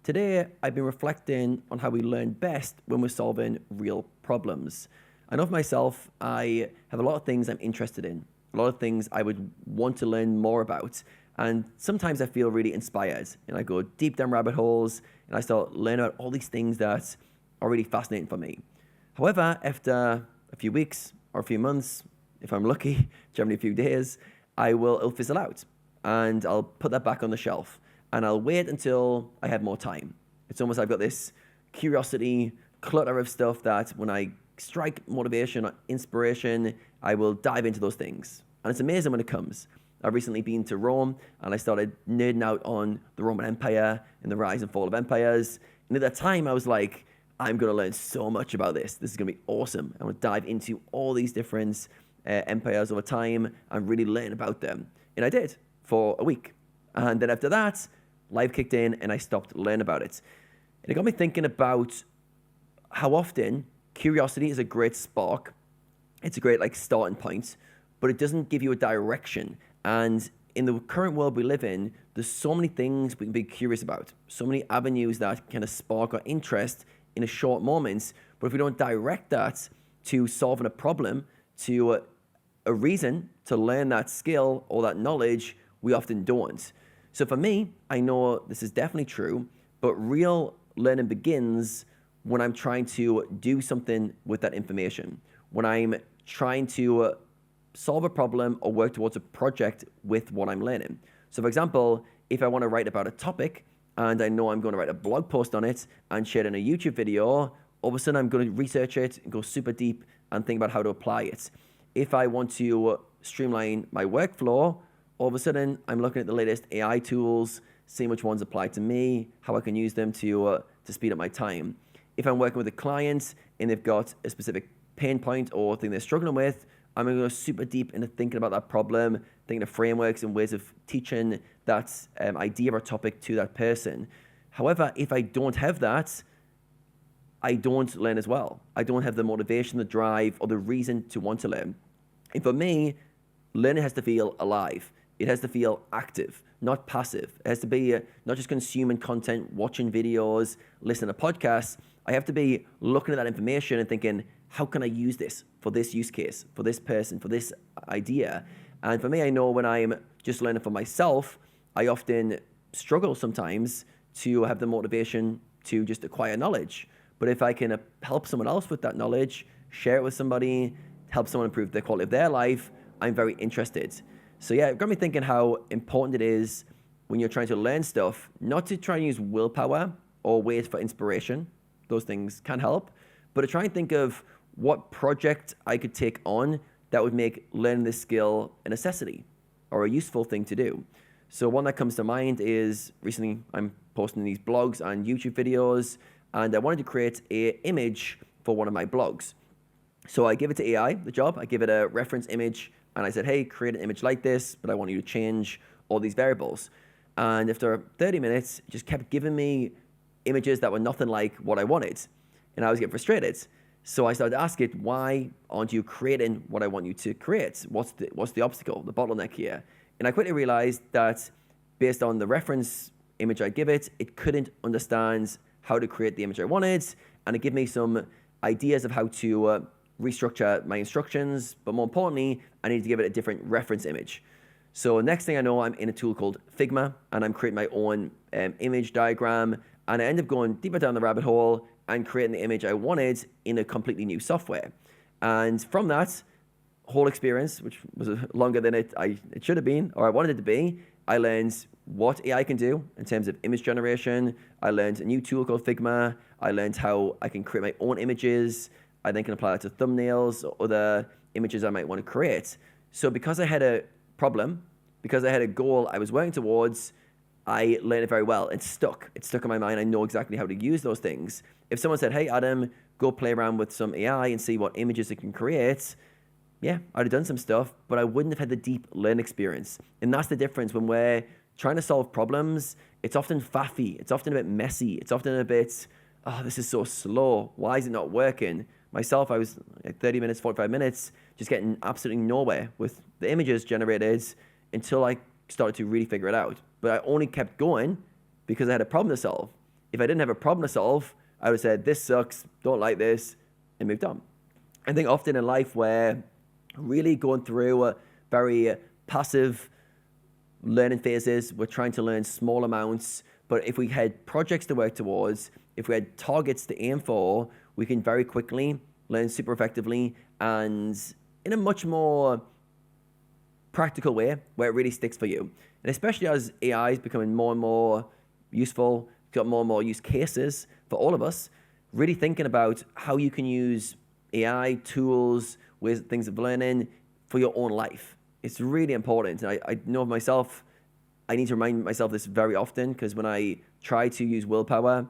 Today, I've been reflecting on how we learn best when we're solving real problems. I know for myself, I have a lot of things I'm interested in, a lot of things I would want to learn more about. And sometimes I feel really inspired and I go deep down rabbit holes and I start learning about all these things that are really fascinating for me. However, after a few weeks or a few months, if I'm lucky, generally a few days, it'll fizzle out and I'll put that back on the shelf and I'll wait until I have more time. It's almost I've got this curiosity, clutter of stuff that when I strike motivation or inspiration, I will dive into those things. And it's amazing when it comes. I've recently been to Rome and I started nerding out on the Roman Empire and the rise and fall of empires. And at that time, I was like, I'm going to learn so much about this. This is going to be awesome. I'm going to dive into all these different empires over time and really learn about them. And I did for a week. And then after that, life kicked in and I stopped learning about it. And it got me thinking about how often curiosity is a great spark. It's a great starting point, but it doesn't give you a direction. And in the current world we live in, there's so many things we can be curious about, so many avenues that kind of spark our interest in a short moment. But if we don't direct that to solving a problem, to a reason to learn that skill or that knowledge, we often don't. So for me, I know this is definitely true, but real learning begins when I'm trying to do something with that information, when I'm trying to solve a problem or work towards a project with what I'm learning. So for example, if I want to write about a topic and I know I'm going to write a blog post on it and share it in a YouTube video, all of a sudden I'm going to research it and go super deep and think about how to apply it. If I want to streamline my workflow, all of a sudden I'm looking at the latest AI tools, seeing which ones apply to me, how I can use them to speed up my time. If I'm working with a client and they've got a specific pain point or thing they're struggling with, I'm going to go super deep into thinking about that problem, thinking of frameworks and ways of teaching that idea or topic to that person. However, if I don't have that, I don't learn as well. I don't have the motivation, the drive, or the reason to want to learn. And for me, learning has to feel alive. It has to feel active, not passive. It has to be not just consuming content, watching videos, listening to podcasts. I have to be looking at that information and thinking, how can I use this for this use case, for this person, for this idea? And for me, I know when I'm just learning for myself, I often struggle sometimes to have the motivation to just acquire knowledge. But if I can help someone else with that knowledge, share it with somebody, help someone improve the quality of their life, I'm very interested. So yeah, it got me thinking how important it is when you're trying to learn stuff, not to try and use willpower or wait for inspiration. Those things can help, but to try and think of what project I could take on that would make learning this skill a necessity or a useful thing to do. So one that comes to mind is recently I'm posting these blogs and YouTube videos, and I wanted to create an image for one of my blogs. So I give it to AI, the job. I give it a reference image, and I said, hey, create an image like this, but I want you to change all these variables. And after 30 minutes, it just kept giving me images that were nothing like what I wanted. And I was getting frustrated. So I started to ask it, why aren't you creating what I want you to create? What's the obstacle, the bottleneck here? And I quickly realized that based on the reference image I give it, it couldn't understand how to create the image I wanted. And it gave me some ideas of how to restructure my instructions. But more importantly, I need to give it a different reference image. So next thing I know, I'm in a tool called Figma, and I'm creating my own image diagram. And I end up going deeper down the rabbit hole and creating the image I wanted in a completely new software. And from that whole experience, which was longer than it should have been, or I wanted it to be, I learned what AI can do in terms of image generation. I learned a new tool called Figma. I learned how I can create my own images. I then can apply that to thumbnails or other images I might want to create. So because I had a problem, because I had a goal I was working towards, I learned it very well. It stuck in my mind. I know exactly how to use those things. If someone said, hey, Adam, go play around with some AI and see what images it can create, yeah, I'd have done some stuff, but I wouldn't have had the deep learning experience. And that's the difference when we're trying to solve problems. It's often faffy. It's often a bit messy. It's often a bit, oh, this is so slow. Why is it not working? Myself, I was 30 minutes, 45 minutes, just getting absolutely nowhere with the images generated until I started to really figure it out. But I only kept going because I had a problem to solve. If I didn't have a problem to solve, I would have said, this sucks, don't like this, and moved on. I think often in life we're really going through a very passive learning phases. We're trying to learn small amounts, but if we had projects to work towards, if we had targets to aim for, we can very quickly learn super effectively and in a much more practical way where it really sticks for you. And especially as AI is becoming more and more useful, got more and more use cases for all of us, really thinking about how you can use AI tools, ways, things of learning for your own life. It's really important. And I know of myself, I need to remind myself this very often, because when I try to use willpower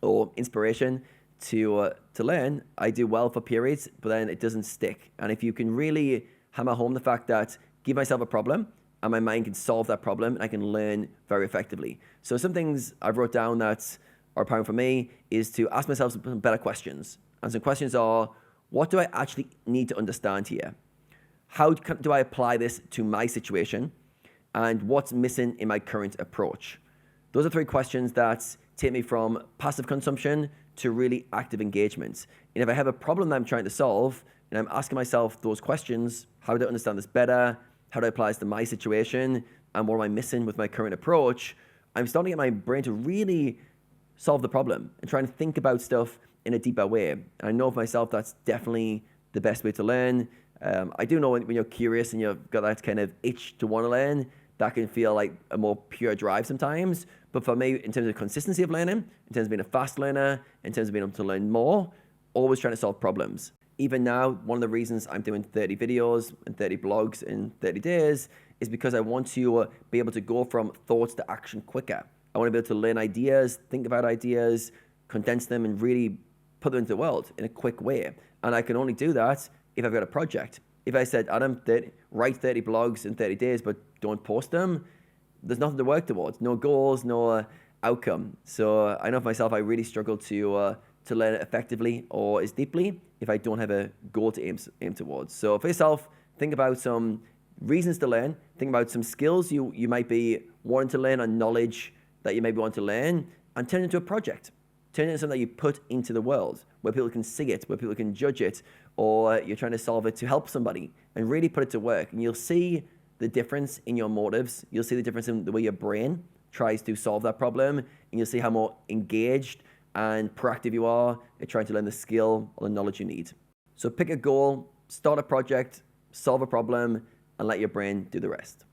or inspiration to learn, I do well for periods, but then it doesn't stick. And if you can really hammer home the fact that give myself a problem and my mind can solve that problem and I can learn very effectively. So some things I've wrote down that are apparent for me is to ask myself some better questions. And some questions are, what do I actually need to understand here? How do I apply this to my situation? And what's missing in my current approach? Those are three questions that take me from passive consumption to really active engagement. And if I have a problem that I'm trying to solve, and I'm asking myself those questions, how do I understand this better? How do I apply this to my situation? And what am I missing with my current approach? I'm starting to get my brain to really solve the problem and trying to think about stuff in a deeper way. And I know for myself, that's definitely the best way to learn. I do know when you're curious and you've got that kind of itch to want to learn, that can feel like a more pure drive sometimes. But for me, in terms of consistency of learning, in terms of being a fast learner, in terms of being able to learn more, always trying to solve problems. Even now, one of the reasons I'm doing 30 videos and 30 blogs in 30 days is because I want to be able to go from thoughts to action quicker. I want to be able to learn ideas, think about ideas, condense them, and really put them into the world in a quick way. And I can only do that if I've got a project. If I said, Adam, write 30 blogs in 30 days, but don't post them, there's nothing to work towards. No goals, no outcome. So I know for myself, I really struggle to learn it effectively or as deeply if I don't have a goal to aim towards. So for yourself, think about some reasons to learn. Think about some skills you might be wanting to learn, or knowledge that you maybe want to learn, and turn it into a project. Turn it into something that you put into the world, where people can see it, where people can judge it, or you're trying to solve it to help somebody, and really put it to work. And you'll see the difference in your motives. You'll see the difference in the way your brain tries to solve that problem, and you'll see how more engaged and proactive you are at trying to learn the skill or the knowledge you need. So pick a goal, start a project, solve a problem, and let your brain do the rest.